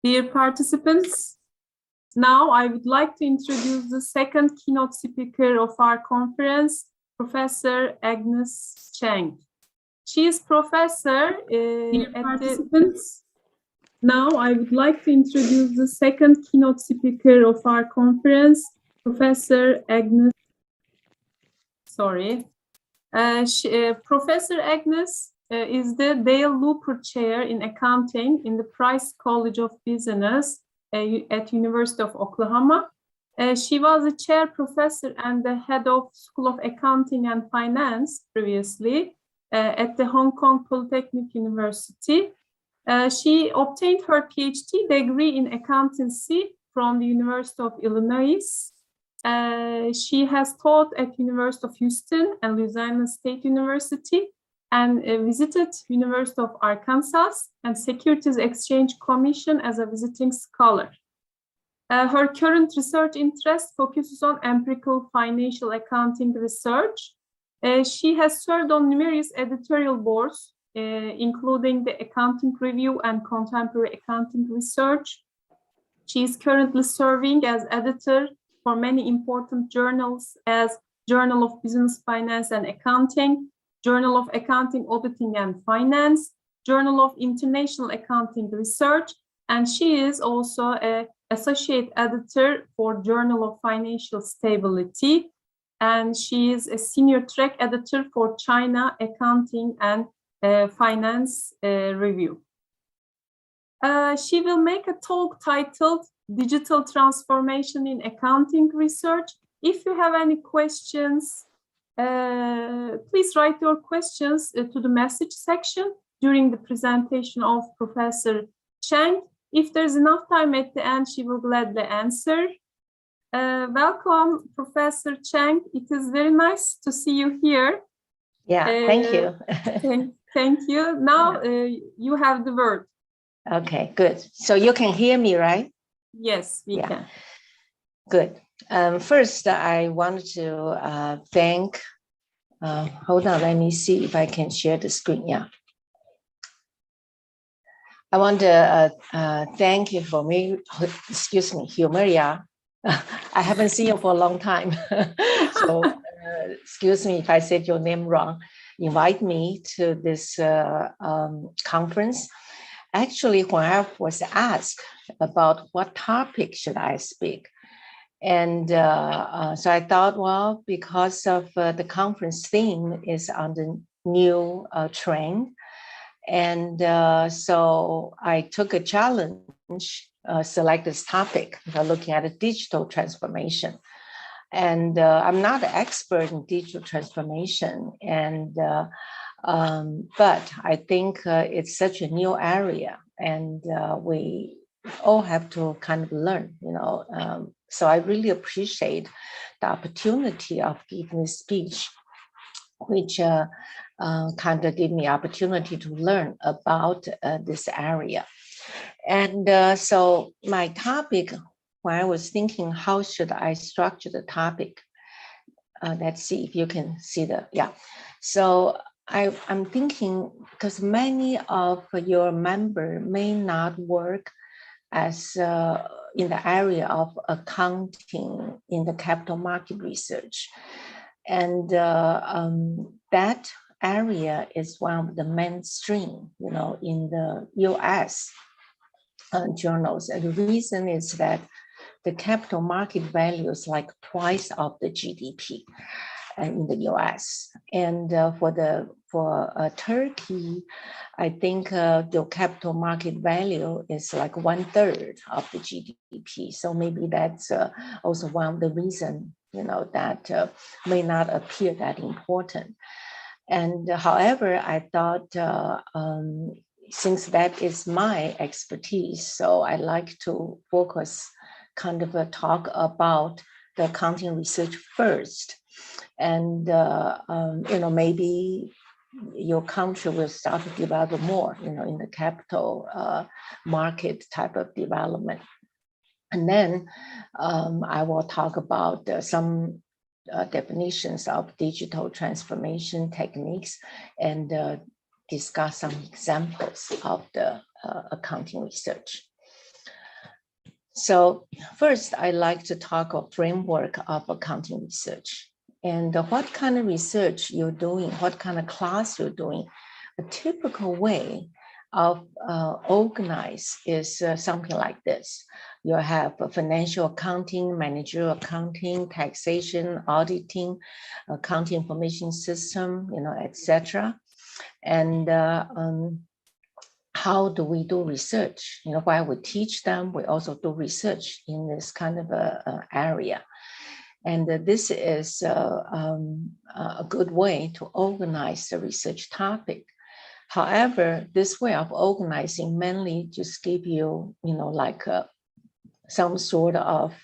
Dear participants, now I would like to introduce the second keynote speaker of our conference, Professor Agnes Cheng. She is professor Now I would like to introduce the second keynote speaker of our conference, Professor Agnes. Professor Agnes is the Dale Looper Chair in Accounting in the Price College of Business at University of Oklahoma. She was a chair professor and the head of School of Accounting and Finance previously at the Hong Kong Polytechnic University. She obtained her PhD degree in accountancy from the University of Illinois. She has taught at University of Houston and Louisiana State University and visited University of Arkansas and Securities Exchange Commission as a visiting scholar. Her current research interest focuses on empirical financial accounting research. She has served on numerous editorial boards, including the Accounting Review and Contemporary Accounting Research. She is currently serving as editor for many important journals as Journal of Business, Finance and Accounting, Journal of Accounting, Auditing and Finance, Journal of International Accounting Research, and she is also an associate editor for Journal of Financial Stability, and she is a senior track editor for China Accounting and Finance Review. She will make a talk titled Digital Transformation in Accounting Research. If you have any questions, please write your questions to the message section during the presentation of Professor Cheng. If there's enough time at the end, she will gladly answer. Welcome, Professor Cheng. It is very nice to see you here. Yeah, thank you. Thank you. Now you have the word. Okay, good. So you can hear me, right? Yes, we can. Good. First, I want to thank, hold on, let me see if I can share the screen. Yeah. I want to thank you for me, excuse me, Humaria. I haven't seen you for a long time. So excuse me if I said your name wrong. Invite me to this conference. Actually, when I was asked about what topic should I speak, and so I thought, well, because of the conference theme is on the new trend, and so I took a challenge, select this topic, looking at a digital transformation. And I'm not an expert in digital transformation, and but I think it's such a new area, and we all have to kind of learn, you know. So I really appreciate the opportunity of giving this speech, which kind of gave me opportunity to learn about this area. And so my topic, when I was thinking, how should I structure the topic? Let's see if you can see the, yeah. So I'm thinking, because many of your members may not work as in the area of accounting in the capital market research. And that area is one of the mainstream, you know, in the US journals. And the reason is that the capital market value is like twice of the GDP in the US. And for Turkey, I think the capital market value is like 1/3 of the GDP. So maybe that's also one of the reasons, you know, that may not appear that important. And however, I thought since that is my expertise, so I like to focus kind of a talk about the accounting research first. And, you know, maybe your country will start to develop more, you know, in the capital market type of development. And then I will talk about some definitions of digital transformation techniques and discuss some examples of the accounting research. So first, I like to talk a framework of accounting research and what kind of research you're doing, what kind of class you're doing. A typical way of organize is something like this. You have financial accounting, managerial accounting, taxation, auditing, accounting information system, etc. And how do we do research? While we teach them, we also do research in this kind of area. And this is a good way to organize the research topic. However, this way of organizing mainly just give you, like some sort of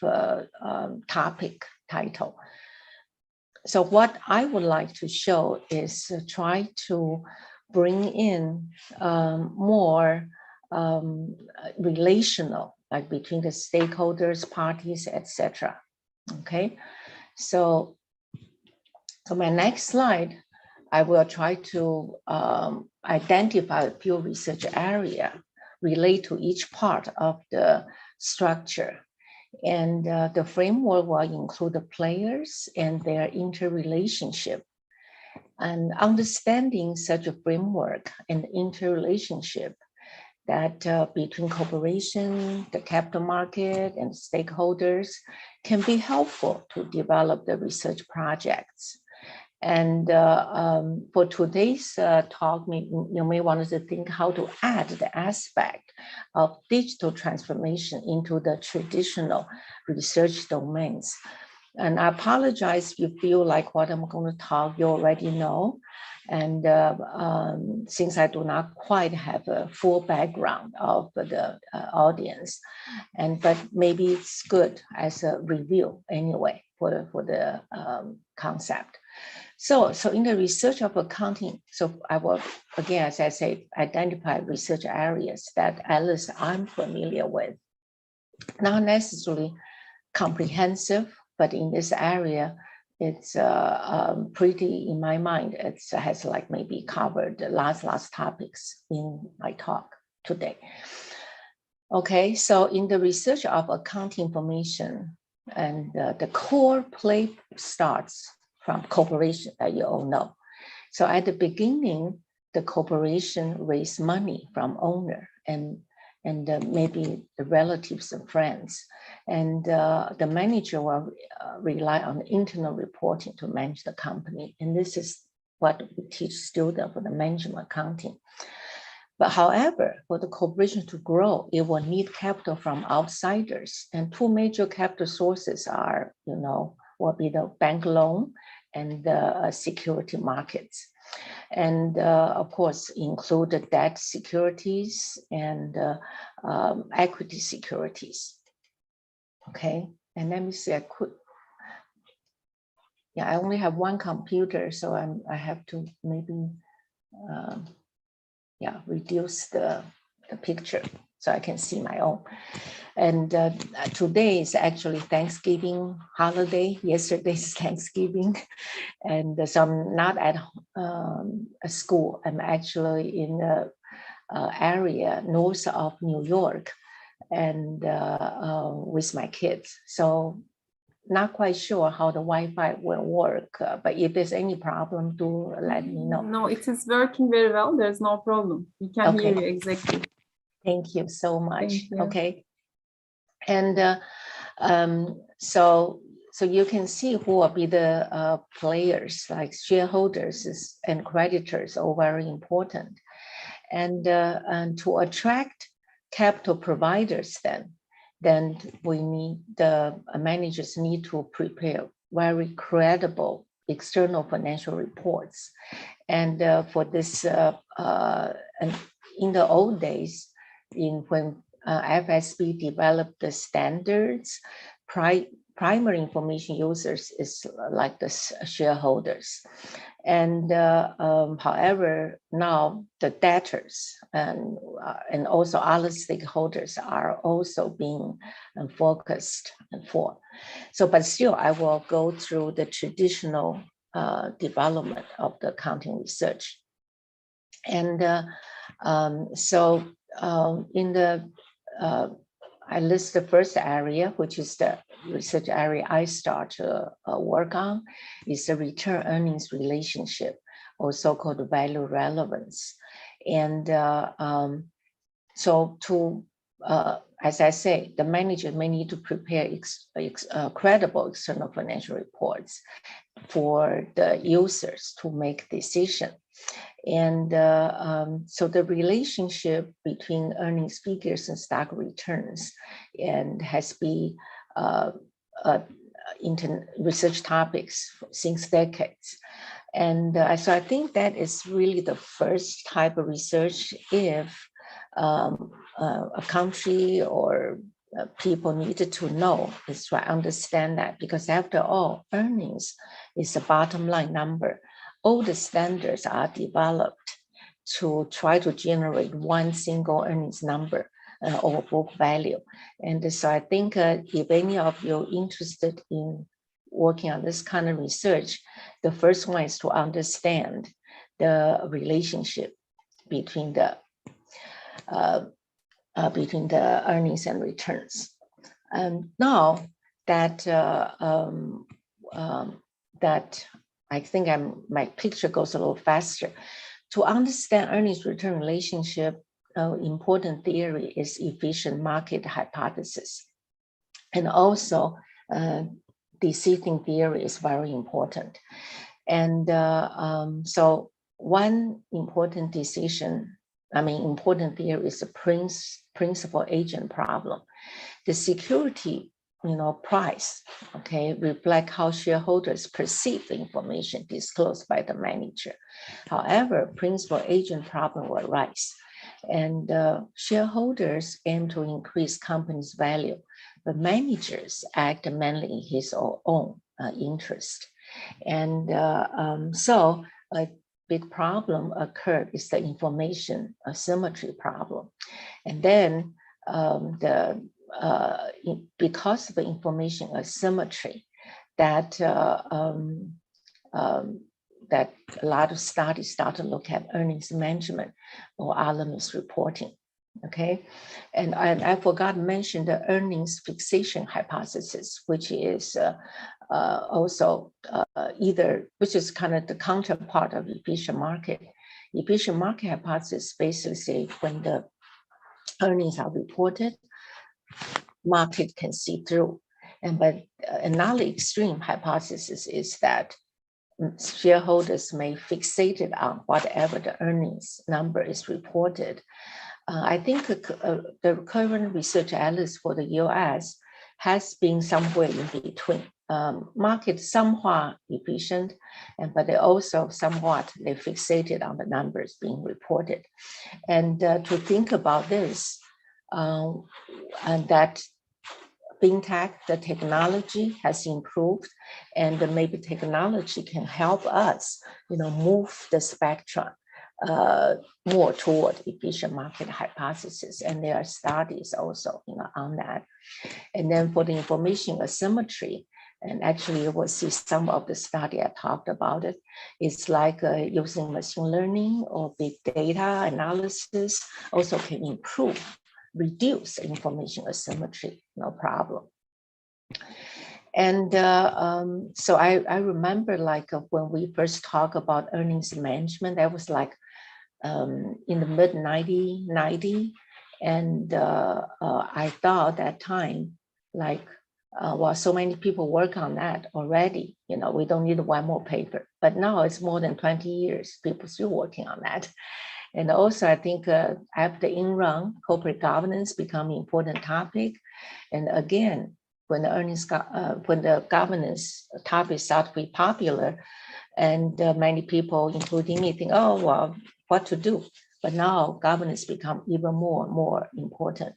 topic title. So what I would like to show is try to bring in more relational, like between the stakeholders, parties, etc. Okay, so my next slide, I will try to identify a few research area relate to each part of the structure. And the framework will include the players and their interrelationship. And understanding such a framework and interrelationship that between corporation, the capital market, and stakeholders can be helpful to develop the research projects. And for today's talk, you may want to think how to add the aspect of digital transformation into the traditional research domains. And I apologize if you feel like what I'm going to talk you already know. And since I do not quite have a full background of the audience, but maybe it's good as a review anyway for the concept. So in the research of accounting, so I will, again, as I say, identify research areas that at least I'm familiar with. Not necessarily comprehensive, but in this area, it's pretty, in my mind, it has like maybe covered the last topics in my talk today. Okay, so in the research of accounting information, and the core play starts from corporation that you all know. So at the beginning, the corporation raised money from owner and maybe the relatives and friends. And the manager will rely on internal reporting to manage the company. And this is what we teach students for the management accounting. But however, for the corporation to grow, it will need capital from outsiders. And two major capital sources are, will be the bank loan and the security markets. And of course, include the debt securities and equity securities. Okay, and let me see, I only have one computer, so I have to maybe, reduce the picture so I can see my own. And today is actually Thanksgiving holiday. Yesterday is Thanksgiving. And so I'm not at school. I'm actually in the area north of New York and with my kids. So not quite sure how the Wi-Fi will work, but if there's any problem, do let me know. No, it is working very well. There's no problem. We can hear you exactly. Thank you so much. You. Okay. And so you can see who will be the players, like shareholders and creditors, are very important. And to attract capital providers, then we need, the managers need to prepare very credible external financial reports. And for this, and in the old days, when FSB developed the standards, primary information users is like the shareholders. And however, now the debtors and also other stakeholders are also being focused for. So, but still, I will go through the traditional development of the accounting research. And in the I list the first area, which is the research area I start to work on, is the return earnings relationship, or so-called value relevance. And so to, as I say, the manager may need to prepare credible external financial reports for the users to make decision. And so the relationship between earnings figures and stock returns and has been research topics since decades. And so I think that is really the first type of research if a country or people needed to know, is to understand that, because after all, earnings is a bottom line number. All the standards are developed to try to generate one single earnings number or book value. And so I think if any of you are interested in working on this kind of research, the first one is to understand the relationship between the earnings and returns. Now that that I think my picture goes a little faster. To understand earnings return relationship, important theory is efficient market hypothesis, and also decision theory is very important. And so one important important theory is the principal agent problem. The security, price, reflect how shareholders perceive the information disclosed by the manager. However, principal agent problem will arise, and shareholders aim to increase company's value, but managers act mainly in his or own interest. And so a big problem occurred is the information asymmetry problem. And then because of the information asymmetry, that that a lot of studies start to look at earnings management or other misreporting. And I forgot to mention the earnings fixation hypothesis, which is also which is kind of the counterpart of efficient market. Efficient market hypothesis basically say when the earnings are reported, market can see through. But another extreme hypothesis is that shareholders may fixate it on whatever the earnings number is reported. I think the current research, at least for the US, has been somewhere in between. Market somewhat efficient, but they also somewhat they fixated on the numbers being reported. And to think about this, and that fintech, the technology has improved, and maybe technology can help us, move the spectrum more toward efficient market hypothesis. And there are studies also, on that. And then for the information asymmetry, and actually you will see some of the study I talked about it. It's like using machine learning or big data analysis also can reduce information asymmetry, no problem. And so I remember when we first talked about earnings management, that was in the mid-1990s. And I thought at that time, well, so many people work on that already, we don't need one more paper. But now it's more than 20 years, people still working on that. And also, I think after Enron, corporate governance become an important topic. And again, when the governance topic started to be popular, and many people, including me, think, oh, well, what to do? But now governance become even more and more important.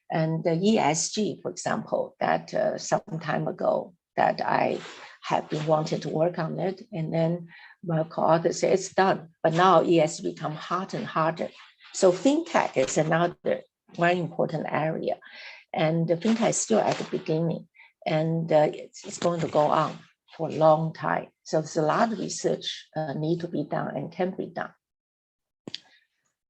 And the ESG, for example, that some time ago that I have been wanting to work on it, and then my co-author said it's done. But now ESG become harder and harder. So fintech is another very important area, and the fintech is still at the beginning, and it's going to go on for a long time. So there's a lot of research need to be done and can be done.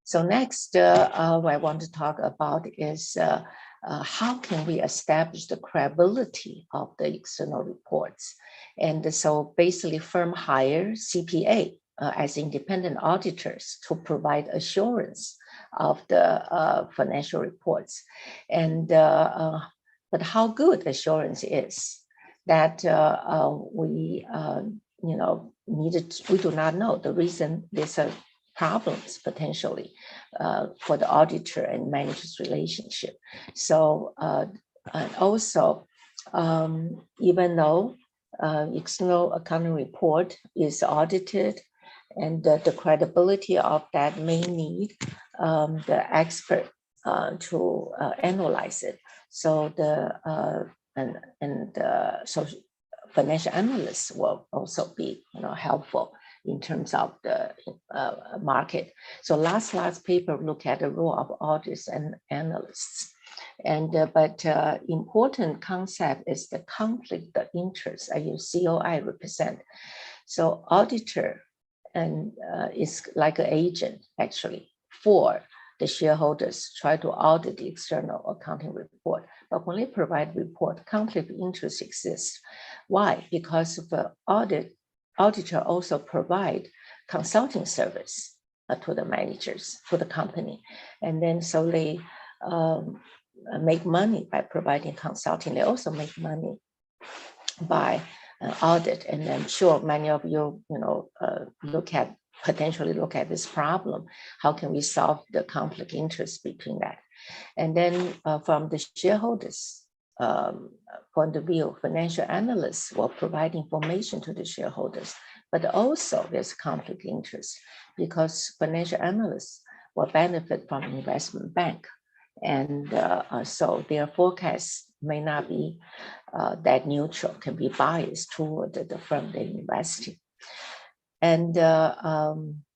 So next, what I want to talk about is how can we establish the credibility of the external reports? And so basically firm hire CPA as independent auditors to provide assurance of the financial reports. And but how good assurance is that we we do not know the reason there's a problems potentially for the auditor and manager's relationship. So and also, even though external accounting report is audited, and the credibility of that may need the expert to analyze it. So the so financial analysts will also be helpful in terms of the market. So last paper look at the role of auditors and analysts. And but important concept is the conflict of interest as your COI represent. So auditor and is like an agent actually for the shareholders try to audit the external accounting report. But when they provide report, conflict of interest exists. Why? Because of the auditor also provide consulting service to the managers for the company. And then so they make money by providing consulting. They also make money by audit. And I'm sure many of you, potentially look at this problem. How can we solve the conflict interest between that? And then from the shareholders point of view, financial analysts will provide information to the shareholders, but also there's conflict interest because financial analysts will benefit from investment bank. And so their forecasts may not be that neutral, can be biased toward the firm they invest in. And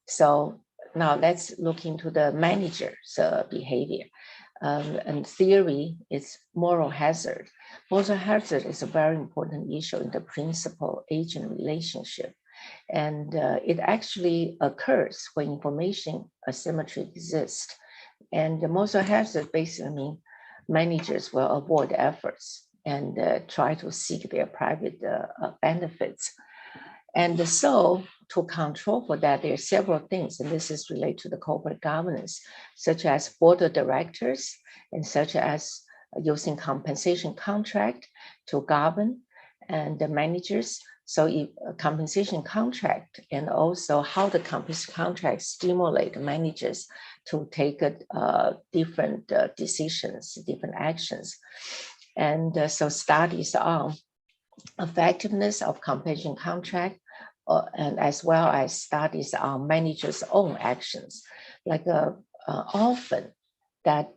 so now let's look into the manager's behavior. And theory is moral hazard. Moral hazard is a very important issue in the principal-agent relationship. And it actually occurs when information asymmetry exists. And the moral hazard basically means managers will avoid efforts and try to seek their private benefits. And so to control for that, there are several things, and this is related to the corporate governance, such as board of directors and such as using compensation contract to govern and the managers. So if a compensation contract and also how the compensation contract stimulate managers to take different decisions, different actions. And so studies on effectiveness of compensation contract and as well as studies on managers' own actions. Like often that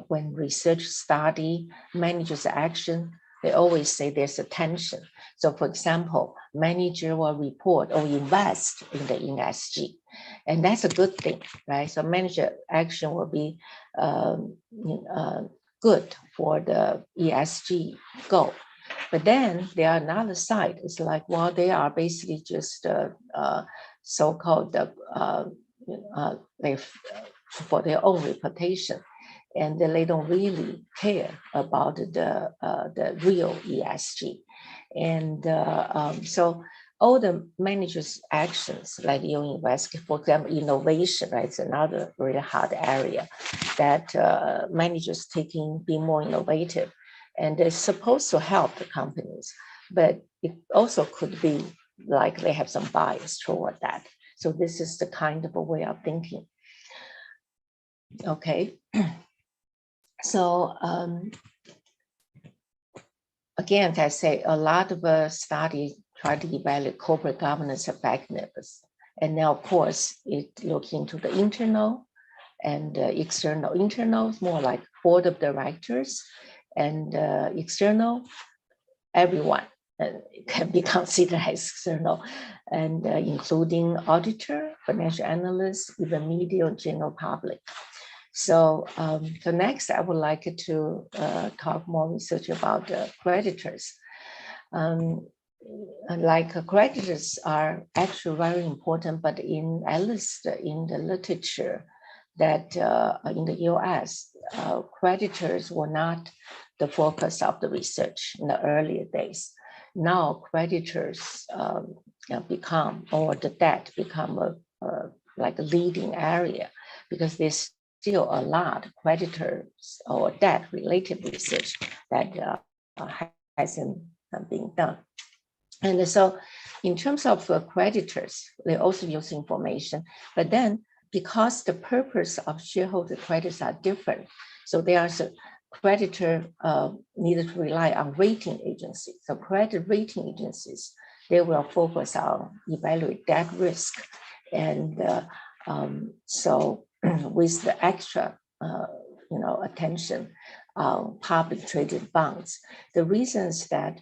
when research study managers' action, they always say there's a tension. So for example, manager will report or invest in the ESG, and that's a good thing, right? So manager action will be good for the ESG goal. But then there are another side. It's like, well, they are basically just so-called for their own reputation, and they don't really care about the real ESG. And so all the managers' actions, like you invest, for example, innovation, right? It's another really hard area that managers be more innovative. And they're supposed to help the companies, but it also could be like they have some bias toward that. So this is the kind of a way of thinking. Okay. So again, as I say, a lot of studies try to evaluate corporate governance effectiveness. And now, of course, it looks into the internal and external. Internal is more like board of directors, and external, everyone can be considered as external, and including auditor, financial analysts, even media, general public. So, so next, I would like to talk more research about creditors. Like creditors are actually very important, but at least in the literature, that in the US, creditors were not the focus of the research in the earlier days. Now creditors become, or the debt become like a leading area, because there's still a lot of creditors or debt related research that hasn't been done. And so in terms of creditors, they also use information, but then because the purpose of shareholder credits are different, so there's a creditor needed to rely on rating agencies. So credit rating agencies, they will focus on evaluate debt risk. And so with the extra attention on public traded bonds, the reasons that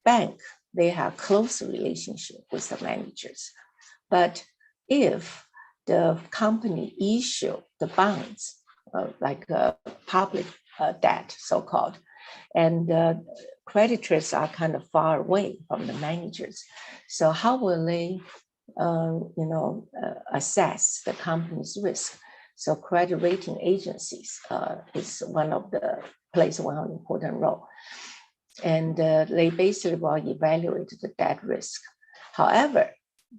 bank, they have close relationship with the managers. But if the company issue the bonds, like public debt, so-called, and creditors are kind of far away from the managers, so how will they assess the company's risk? So credit rating agencies is one of the plays one important role. And they basically will evaluate the debt risk. However,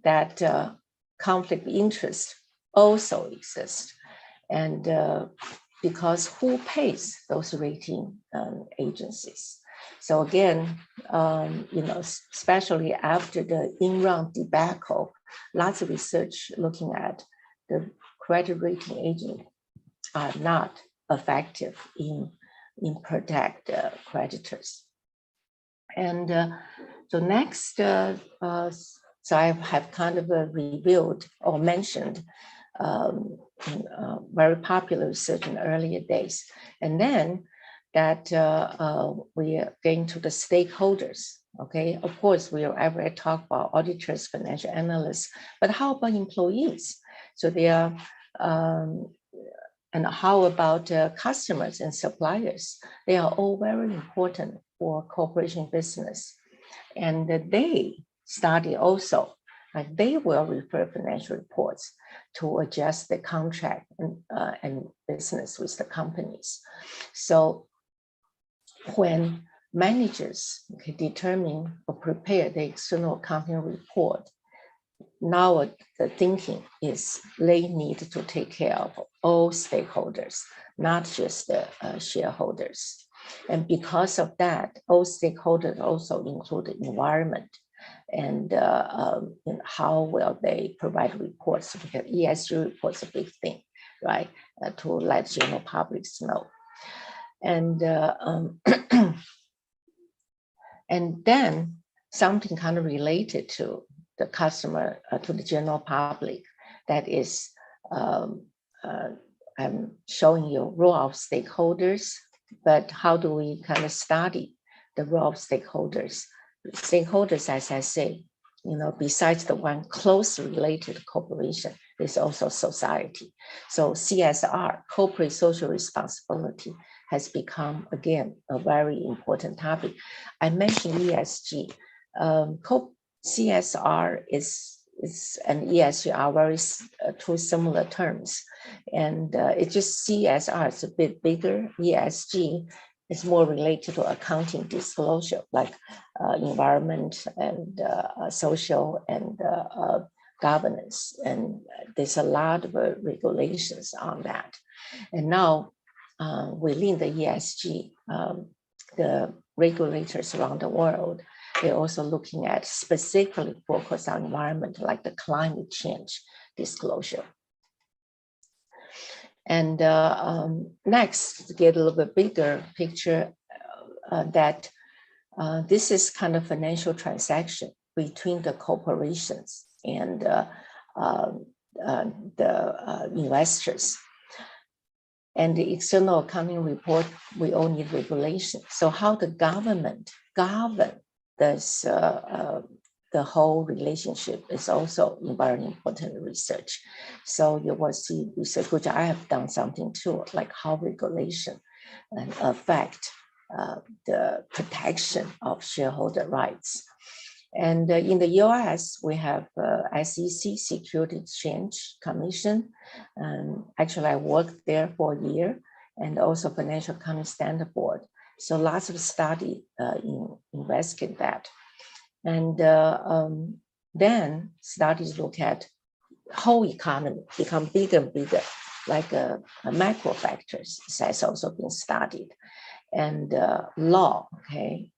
that conflict of interest also exists. And because who pays those rating agencies? So again, especially after the Enron debacle, lots of research looking at the credit rating agents are not effective in protect creditors. And so next, so I have kind of revealed or mentioned very popular research in earlier days. And then that we are getting to the stakeholders. Okay, of course, we already talk about auditors, financial analysts, but how about employees? So they are, and how about customers and suppliers? They are all very important for corporation business. And they study also, like they will refer financial reports to adjust the contract and business with the companies. So when managers determine or prepare the external accounting report, now the thinking is they need to take care of all stakeholders, not just the shareholders. And because of that, all stakeholders also include the environment and how will they provide reports, because ESG reports a big thing, right? To let general publics know. And and then something kind of related to the customer, to the general public, that is, I'm showing you role of stakeholders, but how do we kind of study the role of stakeholders? Stakeholders, as I say, besides the one closely related to corporation, there's also society. So CSR, corporate social responsibility, has become, again, a very important topic. I mentioned ESG. CSR and ESG are very two similar terms. And it's just CSR is a bit bigger. ESG is more related to accounting disclosure, like environment and social and governance. And there's a lot of regulations on that. And now within the ESG, the regulators around the world, they're also looking at specifically focus on environment, like the climate change disclosure. And next, to get a little bit bigger picture, that this is kind of financial transaction between the corporations and the investors. And the external accounting report, we all need regulation. So how the government govern this, the whole relationship is also very important research. So you will see research, which I have done something too, like how regulation affect the protection of shareholder rights. And in the US, we have SEC, Security Exchange Commission. Actually, I worked there for a year, and also Financial Accounting Standard Board. So lots of study investigate that. And then studies look at whole economy become bigger and bigger, like macro factors has also been studied. And law, okay,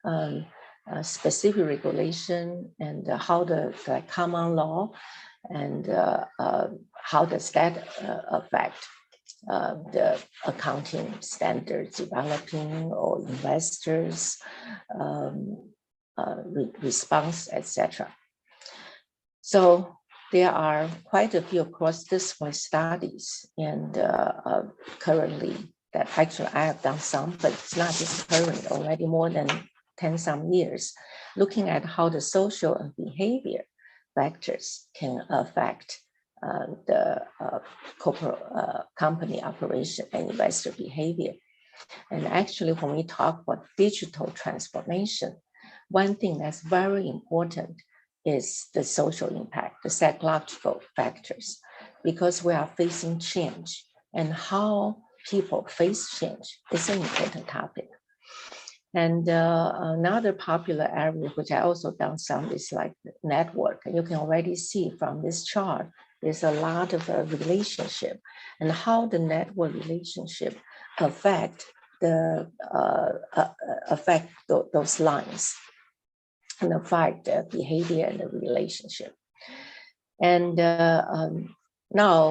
specific regulation and how the common law and how does that affect the accounting standards developing or investors response, etc. So there are quite a few cross-disciplinary studies, and currently that actually I have done some, but it's not just current, already more than 10 some years, looking at how the social and behavior factors can affect the corporate company operation and investor behavior. And actually, when we talk about digital transformation, one thing that's very important is the social impact, the psychological factors, because we are facing change, and how people face change is an important topic. And another popular area, which I also done some, is like network. And you can already see from this chart, there's a lot of relationship, and how the network relationship affect those lines and affect the behavior and the relationship. And now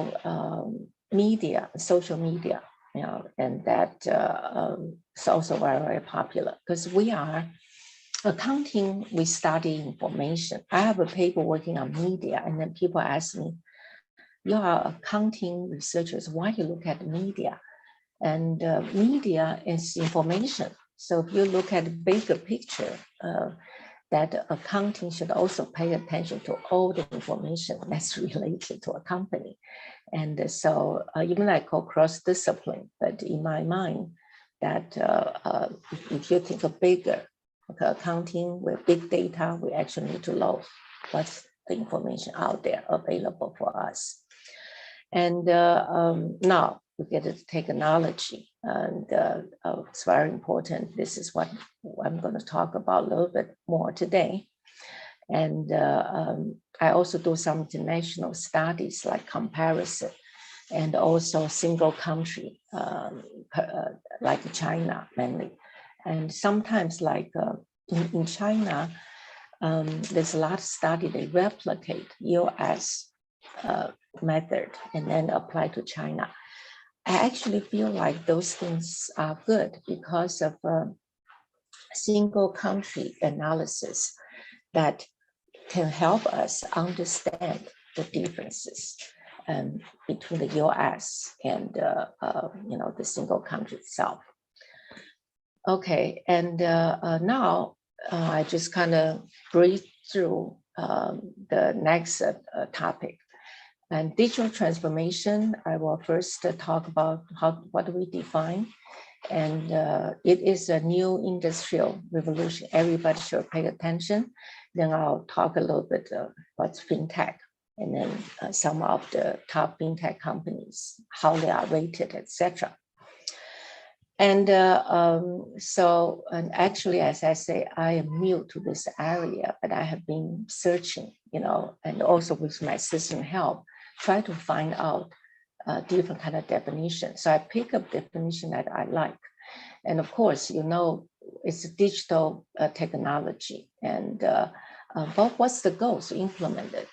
media, social media, you know, and that is also very, very popular, because we are accounting, we study information. I have a paper working on media, and then people ask me, you are accounting researchers, why you look at media? And media is information. So if you look at the bigger picture, that accounting should also pay attention to all the information that's related to a company. And so even I call cross-discipline, but in my mind, that if you think of bigger accounting with big data, we actually need to know what's the information out there available for us. And now we get to technology, and it's very important. This is what I'm going to talk about a little bit more today. And I also do some international studies like comparison, and also single country, like China mainly. And sometimes like in China, there's a lot of study, they replicate US method and then apply to China. I actually feel like those things are good because of single country analysis that can help us understand the differences between the US and you know, the single country itself. Okay, and now I just kind of breeze through the next topic. And digital transformation, I will first talk about what do we define. And it is a new industrial revolution. Everybody should pay attention. Then I'll talk a little bit what's fintech, and then some of the top fintech companies, how they are rated, etc. And so, and actually, as I say, I am new to this area, but I have been searching, you know, and also with my assistant help, try to find out different kind of definition. So I pick up definition that I like. And of course, you know, it's a digital technology. And but what's the goal to implement it?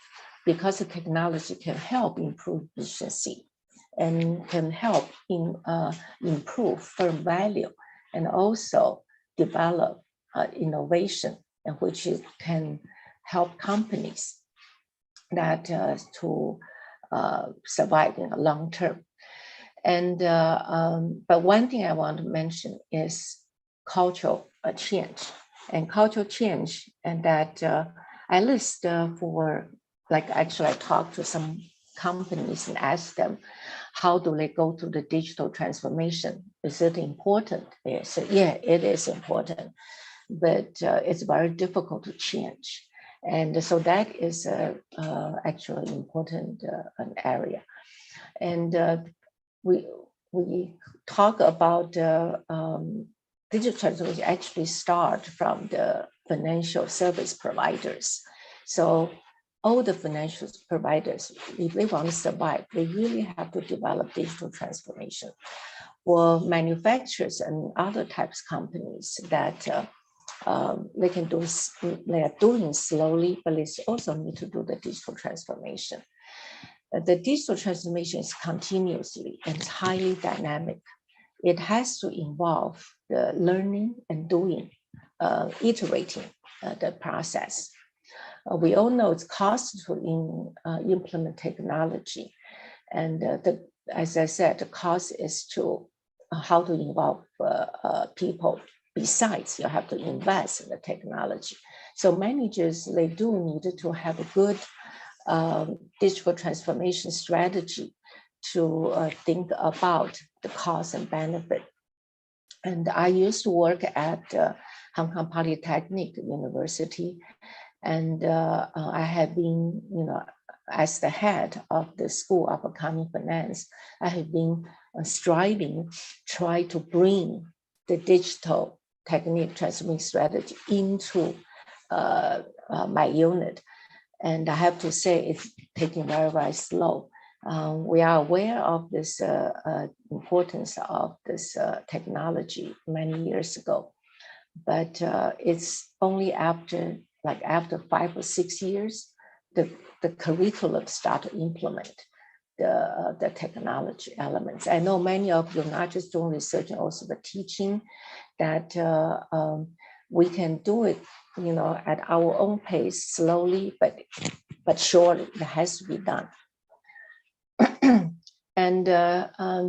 Because the technology can help improve efficiency and can help improve firm value, and also develop innovation, and which can help companies that to survive in the long term. And but one thing I want to mention is cultural change, and cultural change, and that I list for, like, actually I talked to some companies and asked them, how do they go through the digital transformation? Is it important? They said, yeah, it is important, but it's very difficult to change. And so that is actually important an area. And we talk about digital transformation actually start from the financial service providers. So all the financial providers, if they want to survive, they really have to develop digital transformation. For manufacturers and other types of companies that they are doing slowly, but they also need to do the digital transformation. The digital transformation is continuously and it's highly dynamic. It has to involve the learning and doing, iterating the process. We all know it's cost to implement technology. And as I said, the cost is to how to involve people. Besides, you have to invest in the technology. So managers, they do need to have a good digital transformation strategy to think about the cost and benefit. And I used to work at Hong Kong Polytechnic University, and I have been, as the head of the School of Accounting Finance, I have been striving, try to bring the digital technique transformation strategy into my unit. And I have to say it's taking very, very slow. We are aware of this importance of this technology many years ago, but it's only after 5 or 6 years, the curriculum start to implement the technology elements. I know many of you not just doing research and also the teaching, that we can do it, at our own pace, slowly, but surely it has to be done. And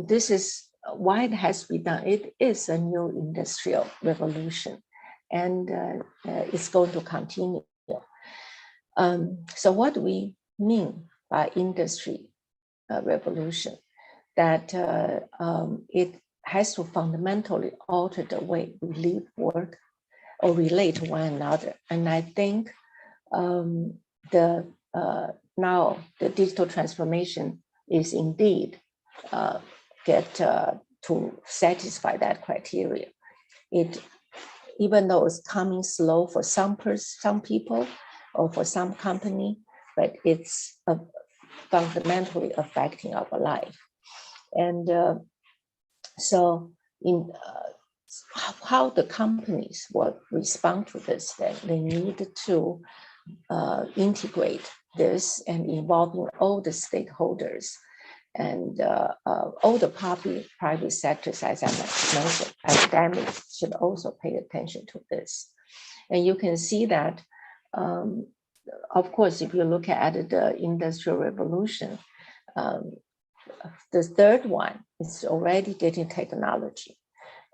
this is why it has to be done. It is a new industrial revolution, and it's going to continue. So what do we mean by industry revolution? That it has to fundamentally alter the way we live, work, or relate to one another. And I think now the digital transformation is indeed get to satisfy that criteria. Even though it's coming slow for some people or for some company, but it's fundamentally affecting our life. And so in how the companies will respond to this, then they need to integrate this and involving all the stakeholders and all the private sectors, as I mentioned, academics should also pay attention to this. And you can see that, of course, if you look at the Industrial Revolution, the third one is already getting technology.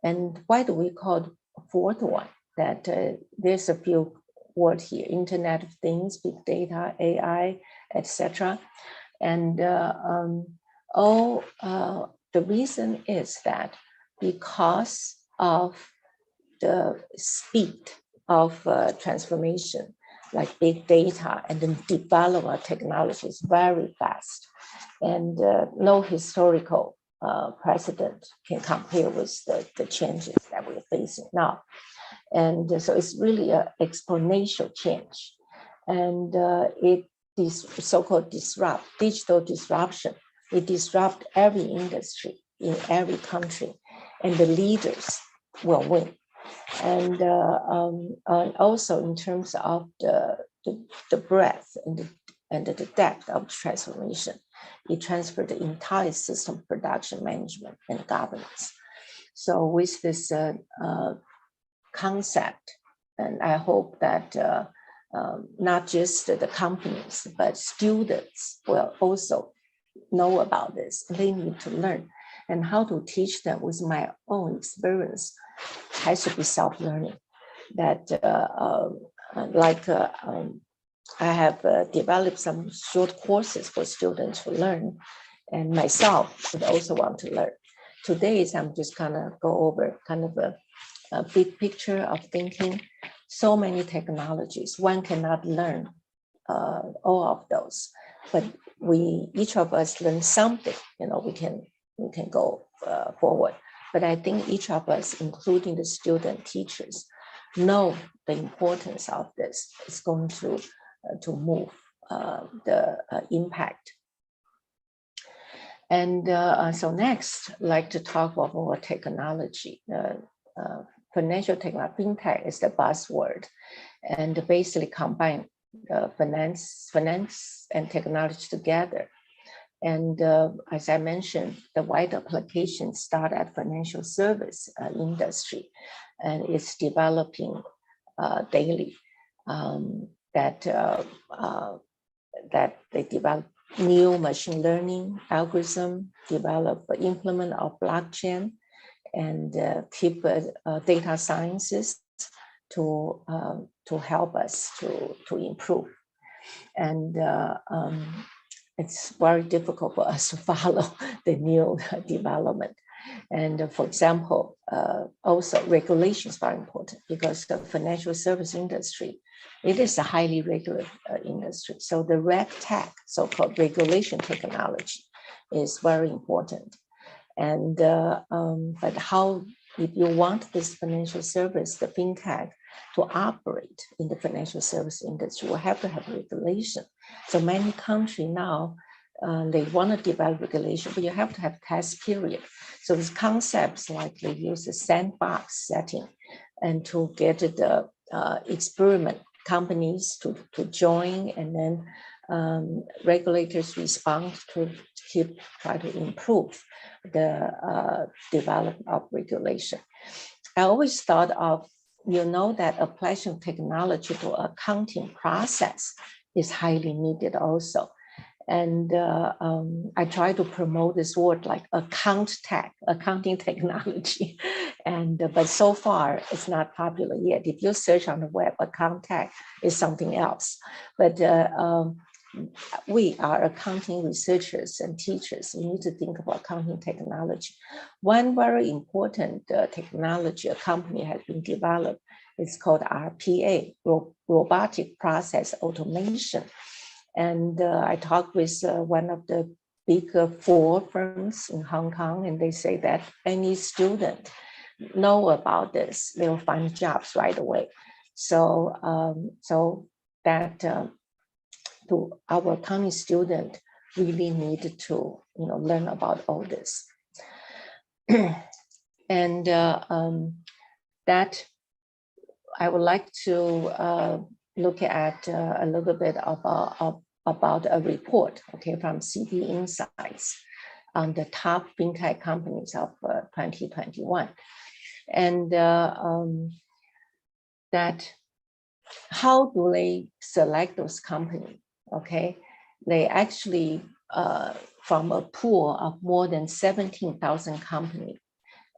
And why do we call it fourth one? That there's a few words here: Internet of Things, big data, AI, etc. And the reason is that because of the speed of transformation, like big data and the development of technology is very fast, and no historical precedent can compare with the changes that we're facing now. And so it's really an exponential change. And it is so-called digital disruption. It disrupts every industry in every country, and the leaders will win. And also in terms of the breadth and the depth of transformation, it transferred the entire system, production, management, and governance. So with this concept, and I hope that not just the companies, but students will also know about this. They need to learn, and how to teach them with my own experience has to be self-learning. That I have developed some short courses for students to learn, and myself would also want to learn. Today, I'm just gonna go over kind of a big picture of thinking, so many technologies. One cannot learn all of those, but each of us learn something. We can go forward. But I think each of us, including the student teachers, know the importance of this. It's going to move the impact. And so next, I'd like to talk about more technology. Financial technology, fintech is the buzzword, and basically combine finance and technology together. And as I mentioned, the wide application start at financial service industry, and it's developing daily. That they develop new machine learning algorithm, implement of blockchain, and keep data sciences to help us to improve. And it's very difficult for us to follow the new development. And for example, also regulation is very important, because the financial service industry, it is a highly regulated industry. So the RegTech, so-called regulation technology, is very important. And but how, if you want this financial service, the fintech, to operate in the financial service industry, will have to have regulation. So many countries now, they want to develop regulation, but you have to have test period. So these concepts, like they use a sandbox setting, and to get the experiment companies to join, and then regulators respond to try to improve the development of regulation. I always thought of, that application technology to accounting process is highly needed also. And I try to promote this word like accounting technology. And but so far it's not popular yet. If you search on the web, account tech is something else. But we are accounting researchers and teachers. We need to think about accounting technology. One very important technology a company has been developed is called RPA, robotic process automation. And I talked with one of the big 4 firms in Hong Kong, and they say that any student know about this, they will find jobs right away. So, our accounting student really need to learn about all this. And that I would like to look at a little bit about a report, from CD Insights on the top fintech companies of 2021, and that how do they select those companies? They actually from a pool of more than 17,000 companies,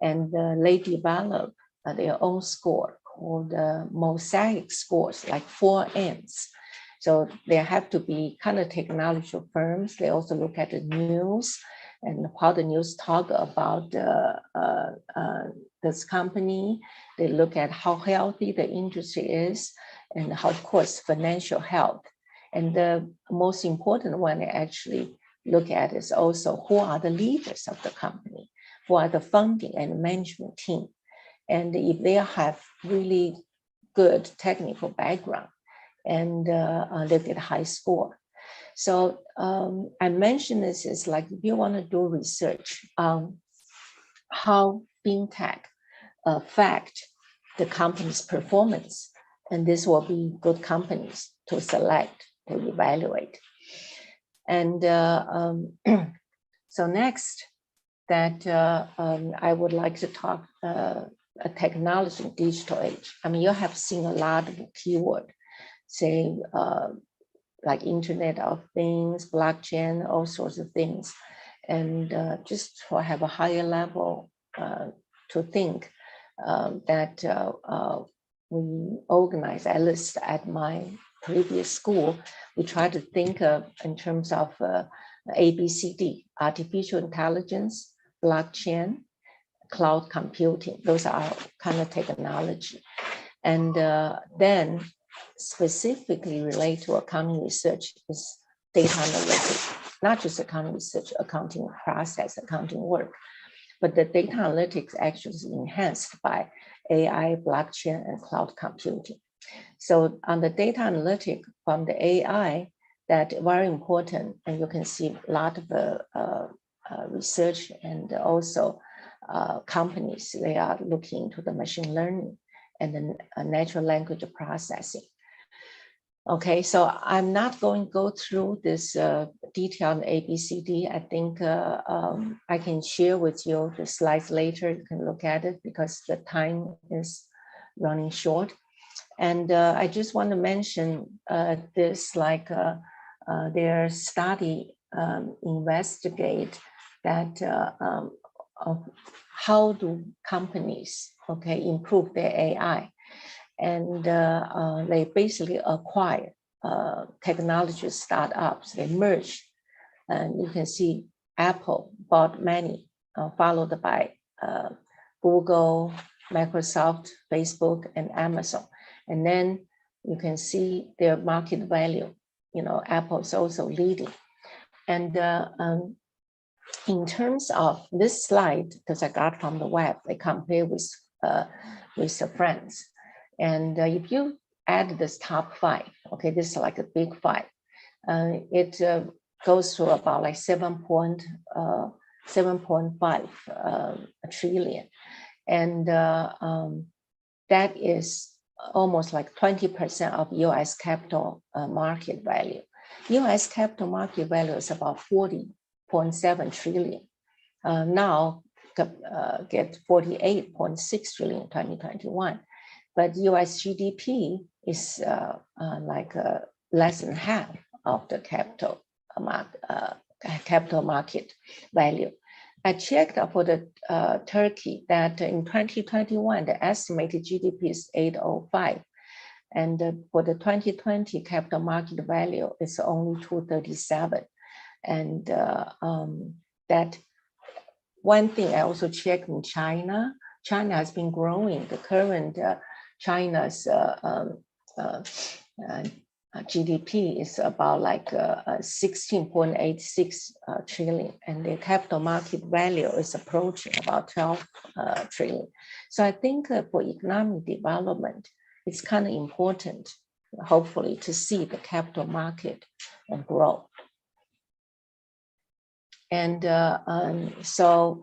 and they develop their own score called mosaic scores, like 4 N's. So they have to be kind of technology firms. They also look at the news and how the news talk about this company. They look at how healthy the industry is, and how, of course, financial health. And the most important one they actually look at is also who are the leaders of the company, who are the funding and management team. And if they have really good technical background, and they get a high score. So I mentioned this is like, if you want to do research on how fintech affect the company's performance, and this will be good companies to select, to evaluate. And so next, that I would like to talk a technology in digital age. I mean, you have seen a lot of keyword, say like Internet of Things, blockchain, all sorts of things. And just to have a higher level to think that we organize, at least at my previous school, we try to think of in terms of ABCD, artificial intelligence, blockchain, cloud computing. Those are kind of technology. And then specifically relate to accounting research is data analytics, not just accounting research, accounting process, accounting work, but the data analytics actually is enhanced by AI, blockchain, and cloud computing. So on the data analytic from the AI, that very important, and you can see a lot of research and also companies, they are looking into the machine learning and the natural language processing. Okay, so I'm not going to go through this detailed ABCD. I think I can share with you the slides later. You can look at it because the time is running short. And I just want to mention this, like their study investigate that of how do companies, okay, improve their AI. And they basically acquire technology startups, they merge. And you can see Apple bought many, followed by Google, Microsoft, Facebook, and Amazon. And then you can see their market value. You know, Apple's also leading. And in terms of this slide, because I got from the web, they compare with the friends. And if you add this top 5, okay, this is like a big 5. It goes to about like 7.5 trillion. And that is almost like 20% of US capital market value. US capital market value is about 40.7 trillion. Now get 48.6 trillion in 2021. But US GDP is like less than half of the capital market value. I checked for the Turkey that in 2021, the estimated GDP is 805. And for the 2020 capital market value, it's only 237. And that one thing I also checked in China, China has been growing. The current China's GDP is about like 16.86 trillion, and the capital market value is approaching about 12 trillion. So I think for economic development, it's kind of important, hopefully, to see the capital market grow. And so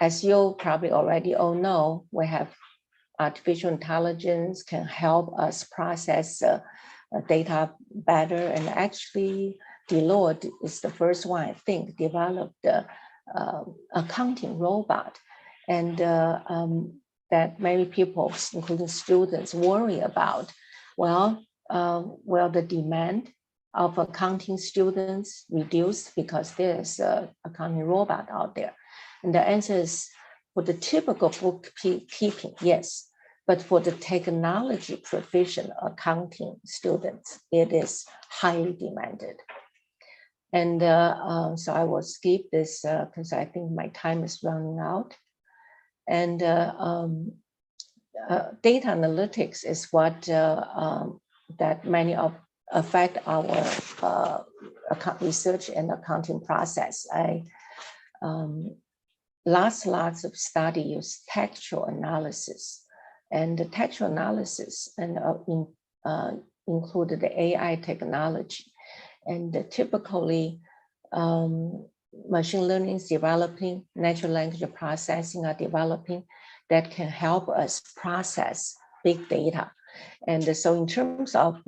as you probably already all know, we have artificial intelligence can help us process data better. And actually, Deloitte is the first one, I think, developed the accounting robot. And that many people, including students, worry about, well, will the demand of accounting students reduce because there's an accounting robot out there? And the answer is, for the typical bookkeeping, yes. But for the technology proficient accounting students, it is highly demanded. And so I will skip this because I think my time is running out. And data analytics is what that many of affect our research and accounting process. Lots of study use textual analysis. And the textual analysis and included the AI technology. And typically, machine learning is developing, natural language processing are developing that can help us process big data. And so in terms of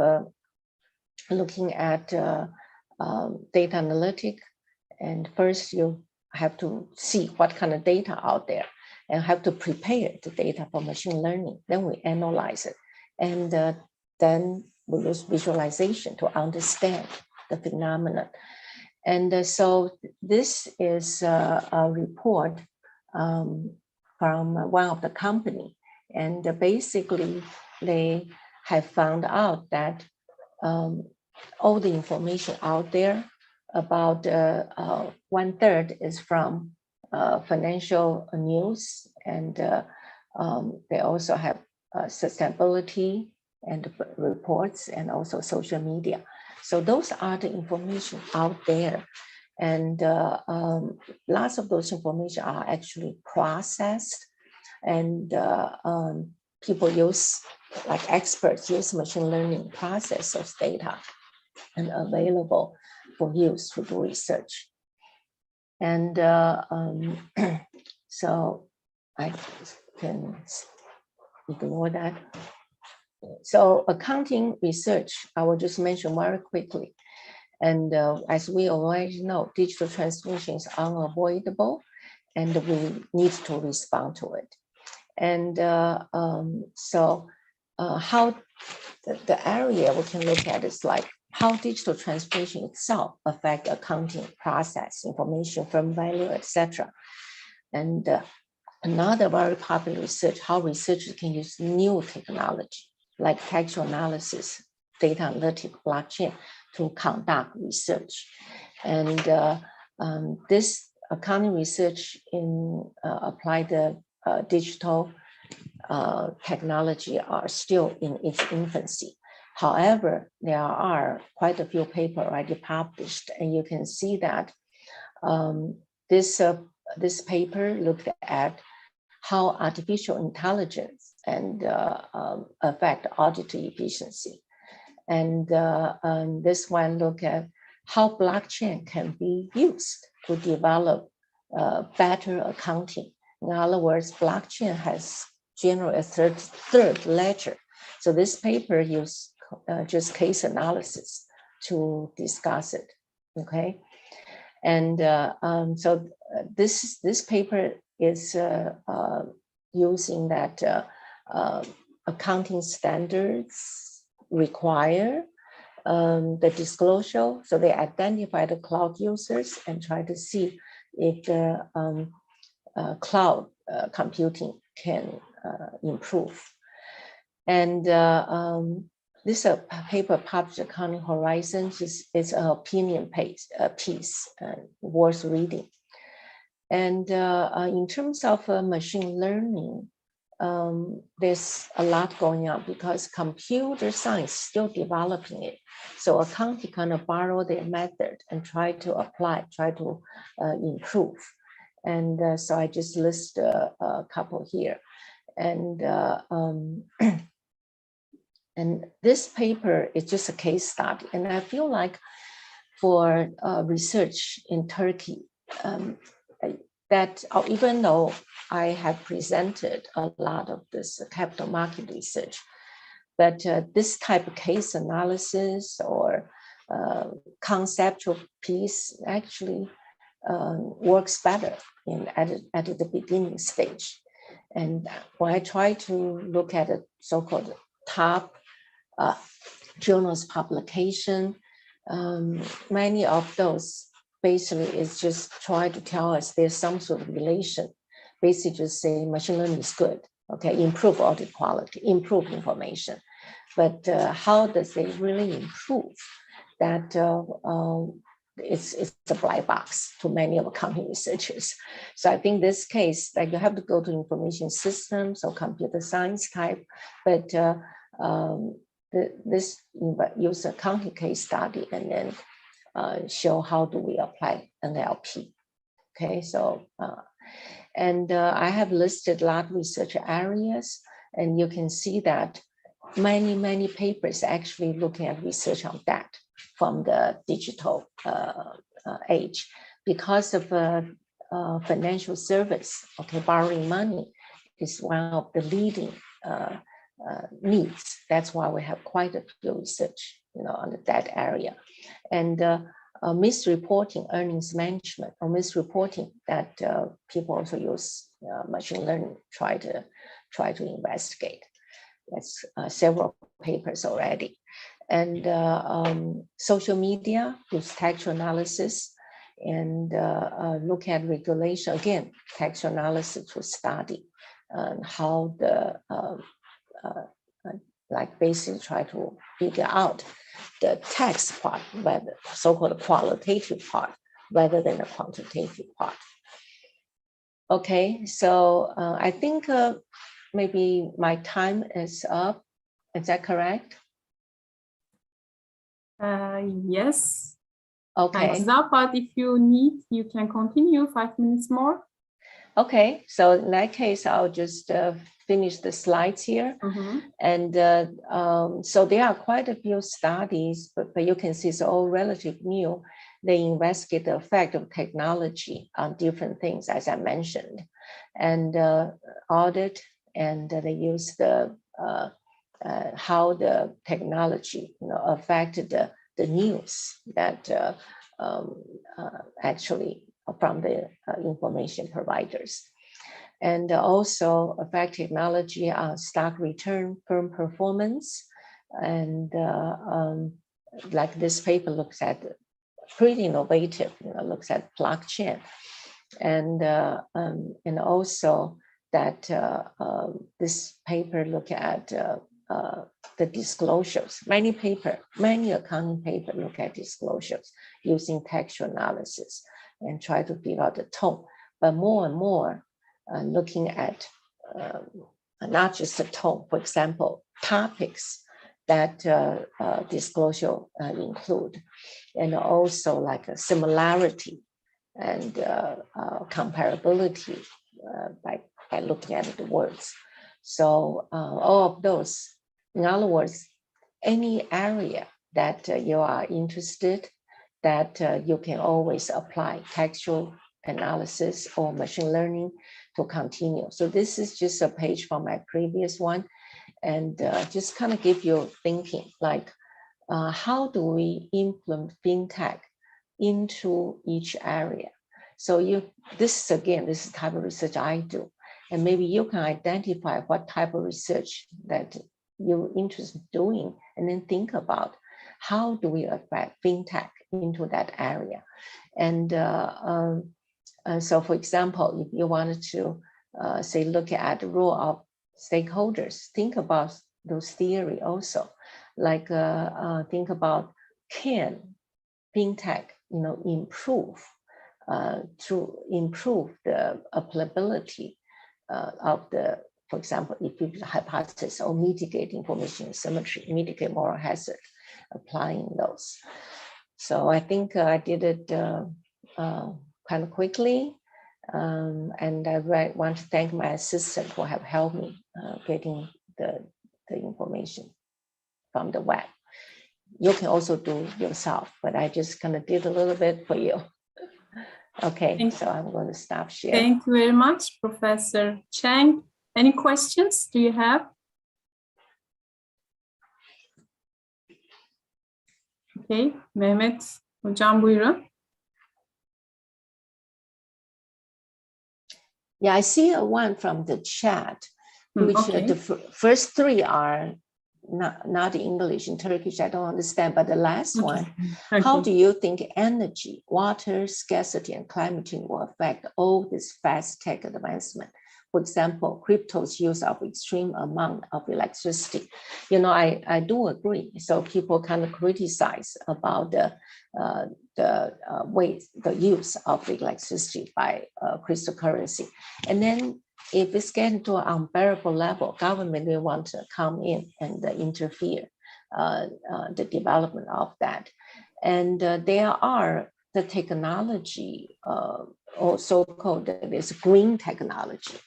looking at data analytic, and first you have to see what kind of data out there and have to prepare the data for machine learning. Then we analyze it. And then we use visualization to understand the phenomenon. And so this is a report from one of the company. And basically they have found out that all the information out there, about 1/3 is from financial news, and they also have sustainability and reports, and also social media. So those are the information out there. And lots of those information are actually processed, and people use, like experts use machine learning process those data and available for use to do research. And so I can ignore that. So accounting research, I will just mention very quickly. And as we already know, digital transformation is unavoidable, and we need to respond to it. And how the area we can look at is like how digital transformation itself affect accounting process, information, firm value, etc. And another very popular research, how researchers can use new technology like textual analysis, data analytics, blockchain to conduct research. And this accounting research in applied digital technology are still in its infancy. However, there are quite a few papers already published, and you can see that this paper looked at how artificial intelligence and affect audit efficiency. And this one look at how blockchain can be used to develop better accounting. In other words, blockchain has generally a third ledger. So this paper used just case analysis to discuss it, okay? And so this paper is using that accounting standards require the disclosure. So they identify the cloud users and try to see if the cloud computing can improve. And this paper published Accounting Horizons is an opinion piece worth reading. And in terms of machine learning, there's a lot going on because computer science is still developing it. So accounting kind of borrow their method and try to apply, try to improve. And so I just list a couple here. And and this paper is just a case study. And I feel like for research in Turkey, that even though I have presented a lot of this capital market research, but this type of case analysis or conceptual piece actually works better at the beginning stage. And when I try to look at a so-called top journals publication, many of those basically is just try to tell us there's some sort of relation. Basically just say machine learning is good, okay, improve audit quality, improve information. But how does it really improve? That it's a black box to many of accounting researchers. So I think this case, like you have to go to information systems or computer science type, but this use accounting case study and then show how do we apply NLP. Okay, so and I have listed a lot of research areas, and you can see that many papers actually looking at research on that from the digital age because of financial service. Okay, borrowing money is one of the leading needs. That's why we have quite a few research, on that area. And misreporting, earnings management, or misreporting that people also use machine learning try to investigate. That's several papers already. And social media use textual analysis and look at regulation, again, textual analysis to study how the like basically try to figure out the text part, whether so-called qualitative part, rather than the quantitative part. Okay, so I think maybe my time is up. Is that correct? Yes. Okay. Time's up, but if you need, you can continue 5 minutes more. Okay, so in that case, I'll just finish the slides here. And so there are quite a few studies, but you can see it's all relatively new. They investigate the effect of technology on different things, as I mentioned, and audit, and they use the how the technology, affected the news that actually from the information providers, and also affect technology on stock return, firm performance, and like this paper looks at pretty innovative, looks at blockchain, and also that this paper look at the disclosures. Many accounting paper look at disclosures using textual analysis and try to figure out the tone, but more and more looking at not just the tone, for example, topics that disclosure include, and also like a similarity and comparability by looking at the words. So all of those, in other words, any area that you are interested, that you can always apply textual analysis or machine learning to continue. So this is just a page from my previous one, and just kind of give you thinking, like how do we implement fintech into each area? So this is the type of research I do, and maybe you can identify what type of research that you're interested in doing, and then think about how do we affect fintech into that area. And so, for example, if you wanted to say look at the role of stakeholders, think about those theory also. Like think about, can fintech improve to improve the applicability of the, for example, if you hypothesis or mitigate information asymmetry, mitigate moral hazard, applying those. So I think I did it kind of quickly, and I want to thank my assistant who have helped me getting the information from the web. You can also do yourself, but I just kind of did a little bit for you. Okay, so I'm going to stop sharing. Thank you very much, Professor Cheng. Any questions do you have? Okay, Mehmet Hocam buyurun. Yeah, I see one from the chat, which Okay. the first three are not English and Turkish, I don't understand, but the last one, how do you think energy, water scarcity, and climate change will affect all this fast tech advancement? For example, crypto's use of extreme amount of electricity. I do agree. So people kind of criticize about the use of the electricity by cryptocurrency. And then if it's getting to an unbearable level, government will want to come in and interfere the development of that. And there are the technology, or so-called this green technology.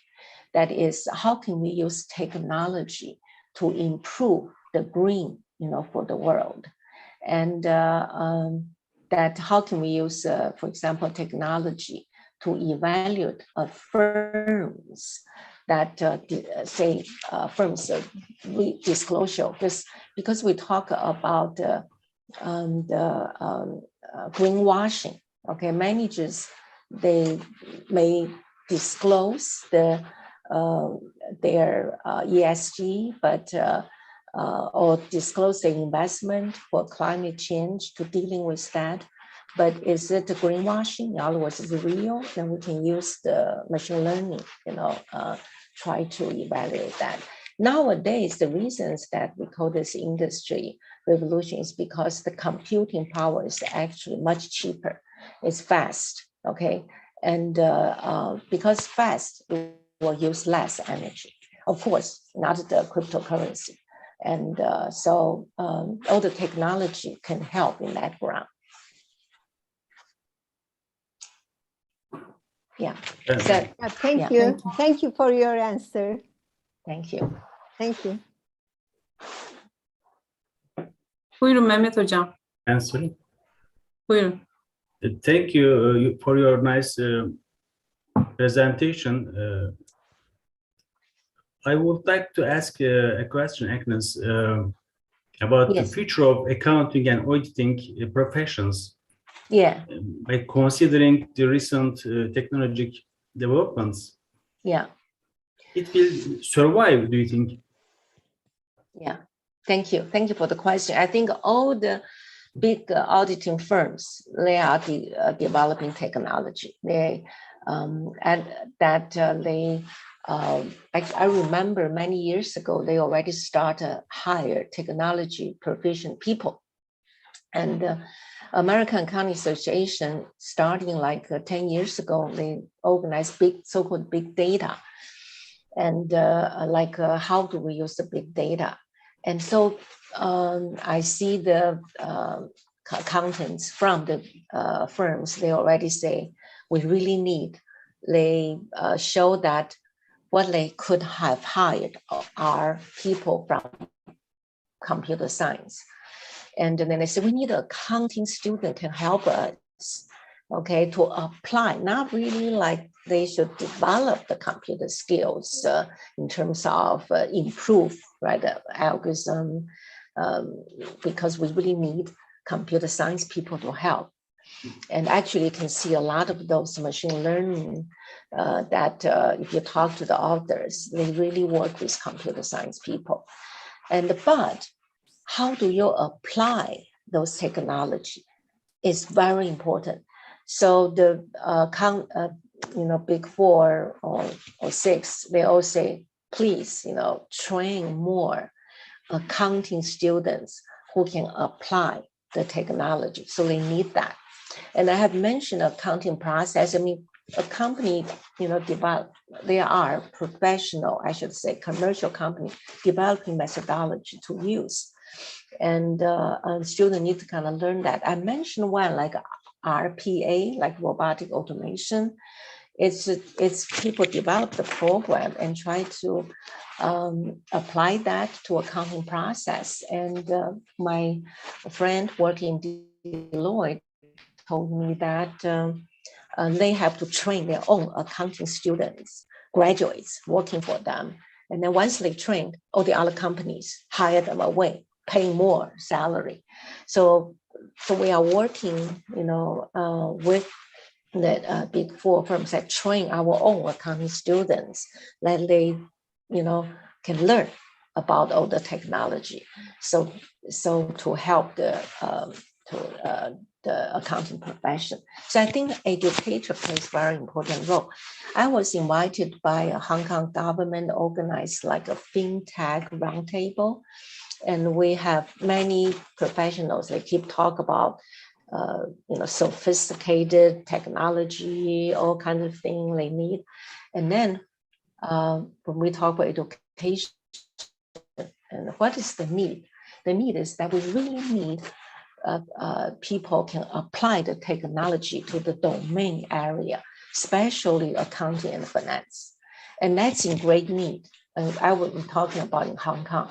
That is, how can we use technology to improve the green, for the world? And that how can we use, for example, technology to evaluate firms that say firms disclosure, because we talk about the greenwashing. Okay, managers, they may disclose their ESG, but or disclose the investment for climate change to dealing with that. But is it greenwashing? In other words, is it real? Then we can use the machine learning, try to evaluate that. Nowadays, the reasons that we call this industry revolution is because the computing power is actually much cheaper. It's fast, okay? And because fast, it will use less energy. of course, not the cryptocurrency. And so all the technology can help in that ground. Yeah. So, thank you. Thank you for your answer. Thank you. Thank you. Buyurun Mehmet Hocam. Answering. Buyurun. Thank you for your nice presentation. I would like to ask a question, Agnes, about the future of accounting and auditing professions. Yeah. By considering the recent technological developments. Yeah. It will survive, do you think? Yeah. Thank you. Thank you for the question. I think all the big auditing firms, they are developing technology. They I remember many years ago, they already started hire technology proficient people. And American Accounting Association, starting like 10 years ago, they organized so-called big data. And how do we use the big data? And so I see the accountants from the firms, they already say, we really need, they show that what they could have hired are people from computer science. And then they said, we need an accounting student to help us, okay, to apply, not really like they should develop the computer skills in terms of improve, right, the algorithm, because we really need computer science people to help. And actually you can see a lot of those machine learning that if you talk to the authors, they really work with computer science people. But how do you apply those technology is very important. So the big 4 or 6, they all say, please, train more accounting students who can apply the technology. So they need that. And I have mentioned accounting process. I mean, a company, they are professional, I should say, commercial company developing methodology to use. And students need to kind of learn that. I mentioned one like RPA, like robotic automation. It's people develop the program and try to apply that to accounting process. And my friend working in Deloitte told me that they have to train their own accounting students, graduates working for them. And then once they trained, all the other companies hire them away, paying more salary. So we are working, with the big 4 firms that train our own accounting students, that they, can learn about all the technology. So to help the accounting profession. So I think educator plays a very important role. I was invited by a Hong Kong government organized like a FinTech roundtable. And we have many professionals that keep talk about, sophisticated technology, all kinds of things they need. And then when we talk about education, and what is the need? The need is that we really need people can apply the technology to the domain area, especially accounting and finance. And that's in great need. And I will be talking about in Hong Kong.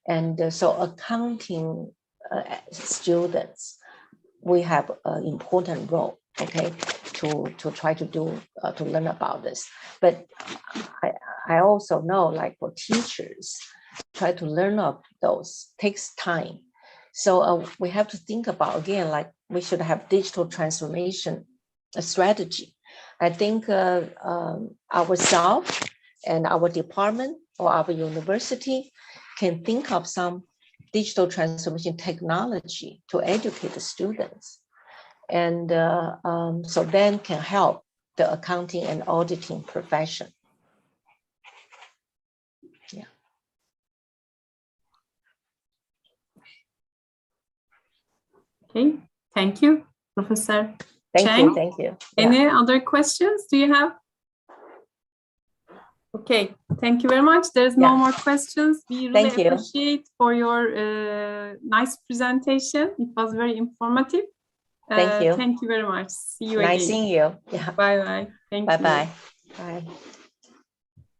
And so accounting students, we have an important role, okay, to try to do, to learn about this. But I also know, like for teachers, try to learn of those takes time. So we have to think about, again, like we should have digital transformation strategy. I think ourselves and our department or our university can think of some digital transformation technology to educate the students. And so then can help the accounting and auditing profession. Yeah. Okay, thank you, Professor Thank Cheng. you, thank you. Any other questions do you have? Okay, thank you very much. There's no Yeah. more questions. We really Thank you. appreciate for your nice presentation. It was very informative. Thank you. Thank you very much. See you Nice again. seeing you. Yeah. Bye bye. Thank Bye you. bye. Bye.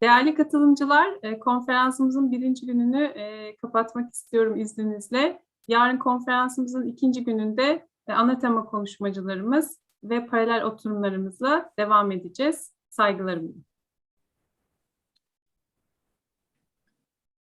Değerli katılımcılar, konferansımızın 1. gününü kapatmak istiyorum izninizle. Yarın konferansımızın 2. gününde ana tema konuşmacılarımız ve paralel oturumlarımızla devam edeceğiz. Saygılarımla.